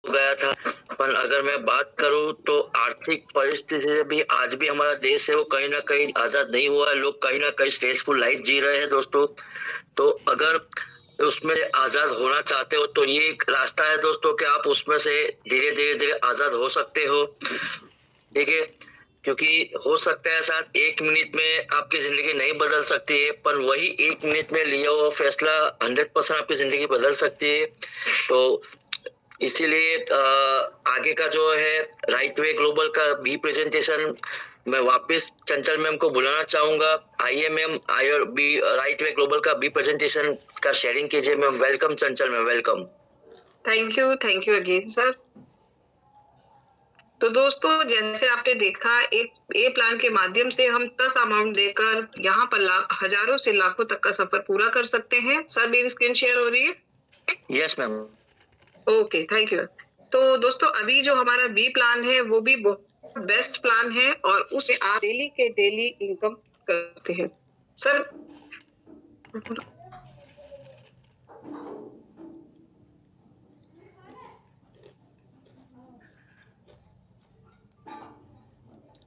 गया था। पर अगर मैं बात करूँ तो आर्थिक परिस्थिति से भी आज भी हमारा देश है वो कहीं न कहीं आज़ाद नहीं हुआ है। लोग कहीं न कहीं स्ट्रेसफुल लाइफ़ जी रहे हैं दोस्तों। तो अगर उसमें आज़ाद होना चाहते हो तो ये एक रास्ता है दोस्तों कि आप उसमें से धीरे-धीरे आज़ाद हो सकते हो। ठीक है? क्योंकि हो सकता है शायद 1 मिनट में आपकी ज़िंदगी नहीं बदल सकती है, पर वही 1 मिनट में लिया हुआ फैसला 100% आपकी ज़िंदगी बदल सकती है। तो इसीलिए आगे का जो है राइट वे ग्लोबल का भी प्रेजेंटेशन मैं वापस चंचल मैम को बुलाना चाहूँगा। आइए मैम, आइए बी राइट वे ग्लोबल का बी प्रेजेंटेशन का शेयरिंग कीजिए ma'am. Welcome Chanchal ma'am, welcome. Thank you again sir. तो दोस्तों जैसे आपने देखा एक ए प्लान के माध्यम से हम 10 अमाउंट देकर यहाँ पर हजारों से लाखों तक का सफर पूरा कर सकते हैं। सर मेरी स्क्रीन शेयर हो रही है? Yes ma'am. Okay, thank you. तो दोस्तों अभी जो हमारा बी प्लान है वो भी बहुत बेस्ट प्लान है और उसे आप डेली के डेली इनकम करते हैं। सर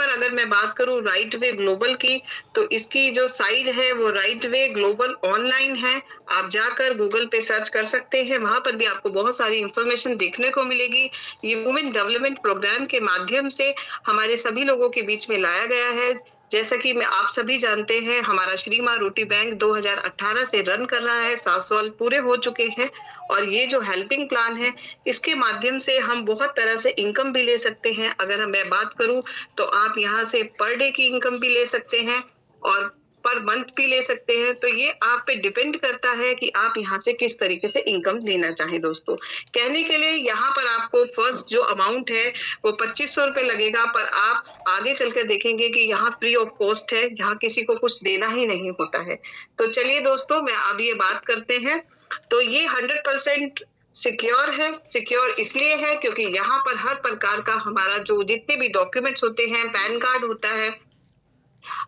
पर अगर मैं बात करूं राइट वे ग्लोबल की, तो इसकी जो साइट है वो राइट वे ग्लोबल ऑनलाइन है। आप जाकर गूगल पे सर्च कर सकते हैं, वहां पर भी आपको बहुत सारी इंफॉर्मेशन देखने को मिलेगी। ये वुमेन डेवलपमेंट प्रोग्राम के माध्यम से हमारे सभी लोगों के बीच में लाया गया है। जैसा कि मैं आप सभी जानते हैं, हमारा श्री मां रोटी बैंक 2018 से रन कर रहा है, 7 साल पूरे हो चुके हैं और ये जो हेल्पिंग प्लान है, इसके माध्यम से हम बहुत तरह से इनकम भी ले सकते हैं। अगर मैं बात करूं तो आप यहाँ से पर डे की इनकम भी ले सकते हैं और पर मंथ भी ले सकते हैं। तो ये आप पे डिपेंड करता है कि आप यहाँ से किस तरीके से इनकम लेना चाहें दोस्तों। कहने के लिए यहाँ पर आपको फर्स्ट जो अमाउंट है वो 2500 रुपए लगेगा, पर आप आगे चलकर देखेंगे कि यहाँ फ्री ऑफ कॉस्ट है, यहाँ किसी को कुछ देना ही नहीं होता है। तो चलिए दोस्तों, मैं अब ये बात करते हैं। तो ये 100% सिक्योर है। सिक्योर इसलिए है क्योंकि यहाँ पर हर प्रकार का हमारा जो जितने भी डॉक्यूमेंट्स होते हैं, पैन कार्ड होता है,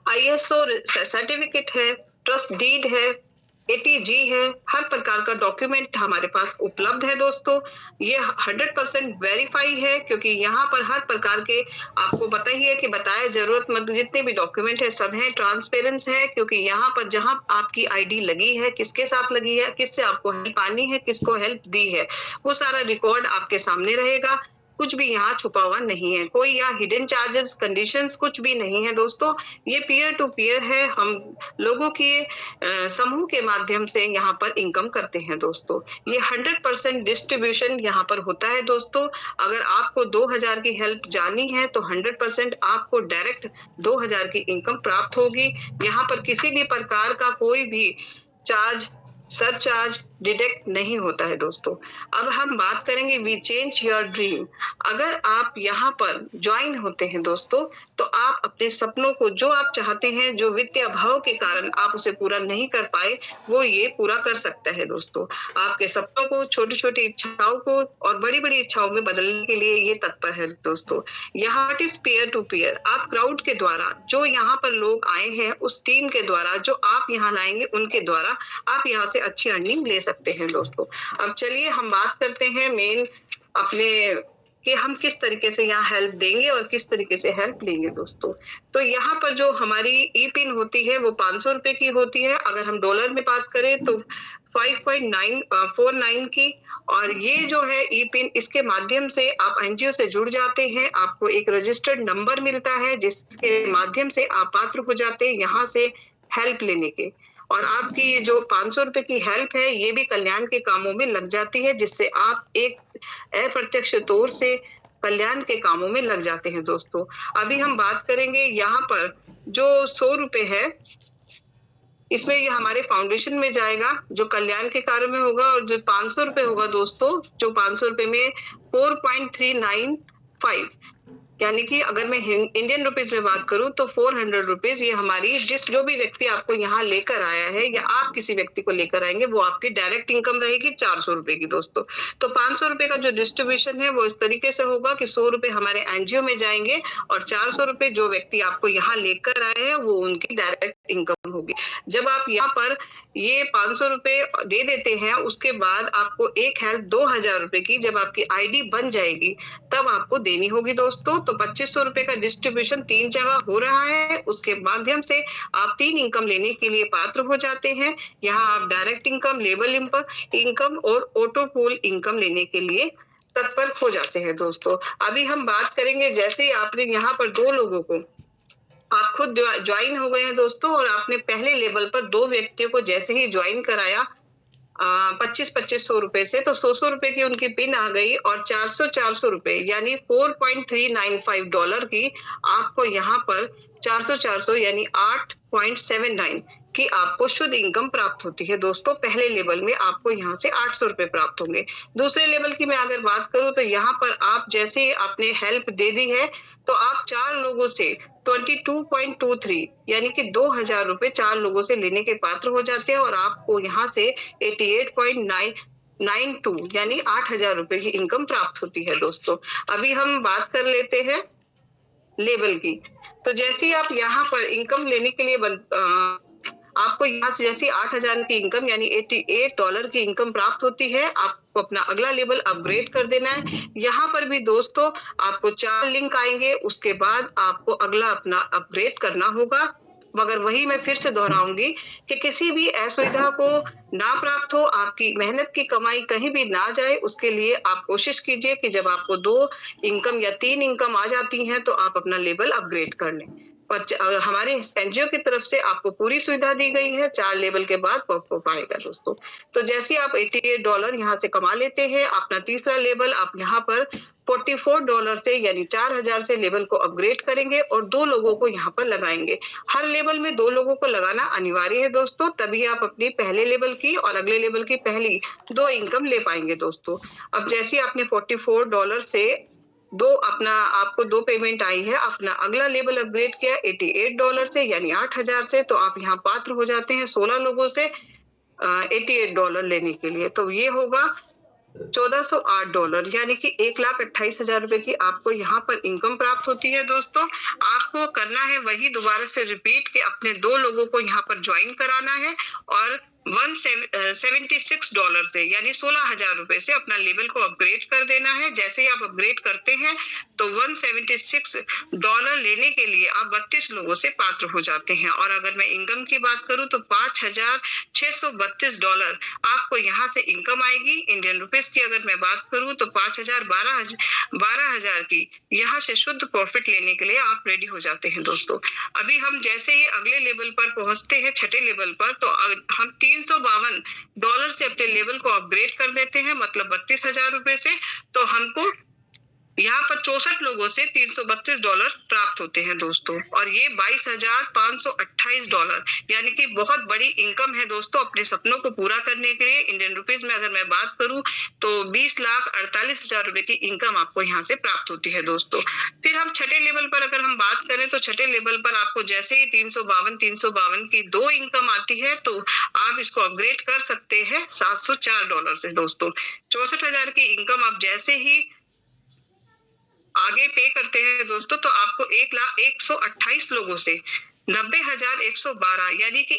आईएसओ सर्टिफिकेट है, ट्रस्ट डीड है, एटीजी है, हर प्रकार का डॉक्यूमेंट हमारे पास उपलब्ध है दोस्तों। ये 100% वेरीफाई है क्योंकि यहाँ पर हर प्रकार के आपको पता ही है कि बताया जरूरतमंद जितने भी डॉक्यूमेंट है सब है, ट्रांसपेरेंस है क्योंकि यहाँ पर जहां आपकी आईडी लगी है, किसके साथ लगी है, किससे आपको हेल्प आनी है, किसको हेल्प दी है, वो सारा रिकॉर्ड आपके सामने रहेगा। कुछ भी यहाँ छुपा हुआ नहीं है, कोई यहाँ हिडन चार्जेस कंडीशंस कुछ भी नहीं है दोस्तों। ये पीयर टू पीयर है, हम लोगों के समूह के माध्यम से यहाँ पर इनकम करते हैं दोस्तों। ये 100% डिस्ट्रीब्यूशन यहाँ पर होता है दोस्तों। अगर आपको 2000 की हेल्प जानी है तो 100% आपको डायरेक्ट 2000 की इनकम प्राप्त होगी। यहाँ पर किसी भी प्रकार का कोई भी चार्ज सरचार्ज डिडक्ट नहीं होता है दोस्तों। अब हम बात करेंगे वी चेंज योर ड्रीम। अगर आप यहाँ पर ज्वाइन होते हैं दोस्तों, तो आप अपने सपनों को जो आप चाहते हैं, जो वित्तीय अभाव के कारण आप उसे पूरा नहीं कर पाए, वो ये पूरा कर सकता है दोस्तों। आपके सपनों को, छोटी-छोटी इच्छाओं को और बड़ी-बड़ी इच्छाओं में बदलने के लिए ये तत्पर है दोस्तों। यहाँ it is peer to peer. आप क्राउड के द्वारा जो यहाँ पर लोग आए हैं, उस टीम के द्वारा जो आप यहाँ लाएंगे, उनके द्वारा आप यहाँ से अच्छी अर्निंग ले सकते हैं दोस्तों। अब चलिए हम बात करते हैं मेन अपने कि हम किस तरीके से यहाँ हेल्प देंगे और किस तरीके से हेल्प लेंगे दोस्तों। तो यहाँ पर जो हमारी ई पिन होती है वो 500 रुपए की होती है। अगर हम डॉलर में बात करें तो 5.949 की। और ये जो है ई पिन, इसके माध्यम से आप एनजीओ से जुड़ जाते हैं, आपको एक रजिस्टर्ड नंबर मिलता है जिसके माध्यम से आप पात्र हो जाते हैं यहाँ से हेल्प लेने के। और आपकी ये जो 500 रुपए की हेल्प है ये भी कल्याण के कामों में लग जाती है, जिससे आप एक अप्रत्यक्ष तौर से कल्याण के कामों में लग जाते हैं दोस्तों। अभी हम बात करेंगे यहाँ पर जो 100 रुपए है, इसमें ये हमारे फाउंडेशन में जाएगा जो कल्याण के कार्य में होगा। और जो 500 रुपए होगा दोस्तों, जो 500 रुपए में 4.395 यानी कि अगर मैं इंडियन रुपीज में बात करूं तो 400 रुपीज ये हमारी जो भी व्यक्ति आपको यहाँ लेकर आया है या आप किसी व्यक्ति को लेकर आएंगे वो आपकी डायरेक्ट इनकम रहेगी 400 रुपए की दोस्तों। तो 500 रुपए का जो डिस्ट्रीब्यूशन है वो इस तरीके से होगा कि 100 रुपए हमारे एनजीओ में जाएंगे और 400 रुपए जो व्यक्ति आपको यहाँ लेकर आए हैं वो उनकी डायरेक्ट इनकम होगी। जब आप यहाँ पर ये 500 रुपए दे देते हैं उसके बाद आपको एक हेल्प 2000 रुपए की जब आपकी आईडी बन जाएगी तब आपको देनी होगी दोस्तों। तो 2500 रुपए का डिस्ट्रीब्यूशन 3 जगह हो रहा है, उसके माध्यम से आप 3 इनकम लेने के लिए पात्र हो जाते हैं। यहाँ आप डायरेक्ट इनकम, लेबल इनकम और ऑटो पूल इनकम लेने के लिए तत्पर हो जाते हैं दोस्तों। अभी हम बात करेंगे जैसे ही आपने यहाँ पर 2 लोगों को आप खुद ज्वाइन हो गए हैं दोस्तों और आपने पहले लेवल पर 2 व्यक्तियों को जैसे ही ज्वाइन कराया 25-2500 रुपए से, तो 100 रुपए की उनकी पिन आ गई और 400 रुपए यानी $4.395 की आपको यहाँ पर 400 यानी 8.79 की आपको शुद्ध इनकम प्राप्त होती है दोस्तों। पहले लेवल में आपको यहाँ से 800 रुपए प्राप्त होंगे। दूसरे लेवल की मैं अगर बात करूं तो यहाँ पर आप जैसे ही आपने हेल्प दे दी है तो आप 4 लोगों से 22.23 यानी कि 2000 रुपए 4 लोगों से लेने के पात्र हो जाते हैं और आपको यहाँ से 88.92 यानी 8000 रुपए की इनकम प्राप्त होती है दोस्तों। अभी हम बात कर लेते हैं लेवल की। तो जैसे ही आप यहाँ पर इनकम लेने के लिए आपको यहाँ से जैसे 8000 की इनकम यानी $88 की इनकम प्राप्त होती है, आपको अपना अगला लेवल अपग्रेड कर देना है। यहाँ पर भी दोस्तों आपको 4 लिंक आएंगे, उसके बाद आपको अगला अपना अपग्रेड करना होगा। मगर वही मैं फिर से दोहराऊंगी कि किसी भी असुविधा को ना प्राप्त हो, आपकी मेहनत की कमाई कहीं भी ना जाए, उसके लिए आप कोशिश कीजिए कि जब आपको 2 इनकम या 3 इनकम आ जाती हैं तो आप अपना लेवल अपग्रेड कर लें। और हमारे एनजीओ की तरफ से आपको पूरी सुविधा दी गई है, 4 लेवल के बाद पाएगा दोस्तों। तो जैसे आप $88 यहाँ से कमा लेते हैं, अपना तीसरा लेवल आप यहाँ पर $44 से यानी 4000 से लेवल को अपग्रेड करेंगे और 2 लोगों को यहाँ पर लगाएंगे। हर लेवल में 2 लोगों को लगाना अनिवार्य है दोस्तों, तभी आप अपनी पहले लेवल की और अगले लेवल की पहली 2 इनकम ले पाएंगे दोस्तों। अब जैसे आपने $44 से आपको 2 पेमेंट आई है, अपना अगला लेवल अपग्रेड किया $88 से यानी 8000 से, तो आप यहाँ पात्र हो जाते हैं 16 लोगों से $88 लेने के लिए। तो ये होगा $1408 यानी कि 1,28,000 रुपए की आपको यहाँ पर इनकम प्राप्त होती है दोस्तों। आपको करना है वही दोबारा से रिपीट के अपने 2 लोगों को यहाँ पर ज्वाइन कराना है और $176 से यानी 16,000 रुपए से अपना लेवल को अपग्रेड कर देना है। जैसे ही आप अपग्रेड करते हैं तो $176 लेने के लिए आप 32 लोगों से पात्र हो जाते हैं। और अगर मैं इनकम की बात करूं तो $5,632 आपको यहाँ से इनकम आएगी। इंडियन रुपीस की अगर मैं बात करूं तो 12,000 की यहाँ से शुद्ध प्रॉफिट लेने के लिए आप रेडी हो जाते हैं दोस्तों। अभी हम जैसे ही अगले लेवल पर पहुंचते हैं, छठे लेवल पर, तो हम $352 से अपने लेवल को अपग्रेड कर देते हैं, मतलब 32,000 रुपए से। तो हमको यहाँ पर 64 लोगों से $332 प्राप्त होते हैं दोस्तों और ये $22,528 यानी कि बहुत बड़ी इनकम है दोस्तों अपने सपनों को पूरा करने के लिए। इंडियन रुपीस में अगर मैं बात करूं तो 20,48,000 रुपए की इनकम आपको यहाँ से प्राप्त होती है दोस्तों। फिर हम छठे लेवल पर अगर हम बात करें तो छठे लेवल पर आपको जैसे ही 352 की 2 इनकम आती है तो आप इसको अपग्रेड कर सकते हैं $704 से दोस्तों। 64,000 की इनकम आप जैसे ही आगे पे करते हैं दोस्तों तो आपको 1,128 लोगों से 90,112 यानी कि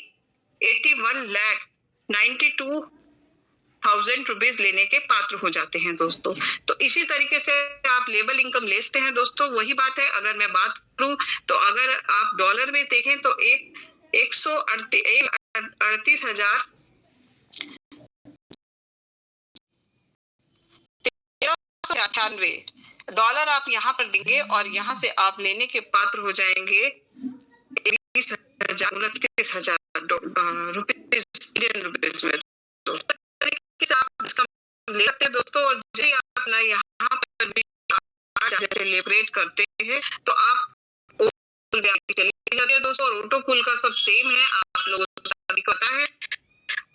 81,92,000 रुपीज लेने के पात्र हो जाते हैं दोस्तों। तो इसी तरीके से आप लेवल इनकम लेते हैं दोस्तों। वही बात है, अगर मैं बात करूं तो अगर आप डॉलर में देखें तो 138,1398 डॉलर आप यहाँ पर देंगे और यहाँ से आप लेने के पात्र हो जाएंगे 29,000 रुपीज इंडियन रुपीज में। तो आप इसका ले सकते हैं दोस्तों। और जैसे आप अपना यहाँ पर भी जैसे लेबरेट करते हैं तो आप चले जाते हैं दोस्तों। और ऑटो पुल का सब सेम है, आप लोगों को सभी को पता है।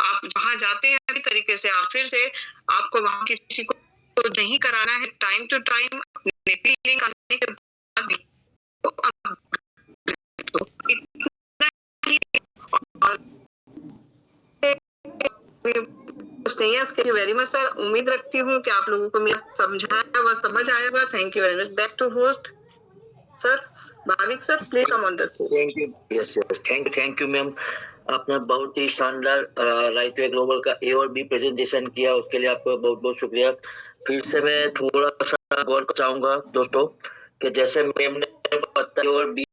आप वहां जाते हैं इसी तरीके से आप फिर से आपको वहां किसी को नहीं कराना है, टाइम टू टाइम अपने लिंक वेरी मच सर, उम्मीद रखती हूँ कि आप लोगों को मैं समझाया हुआ समझ आया होगा। Thank you very much. Back to host sir Bhavik sir, please come on the stage. Thank you. Yes yes, thank you ma'am. आपने बहुत ही शानदार राइट वे ग्लोबल का ए और बी प्रेजेंटेशन किया, उसके लिए आपका बहुत बहुत शुक्रिया। फिर से मैं थोड़ा सा गौर चाहूंगा दोस्तों कि जैसे मैम ने बताया और बी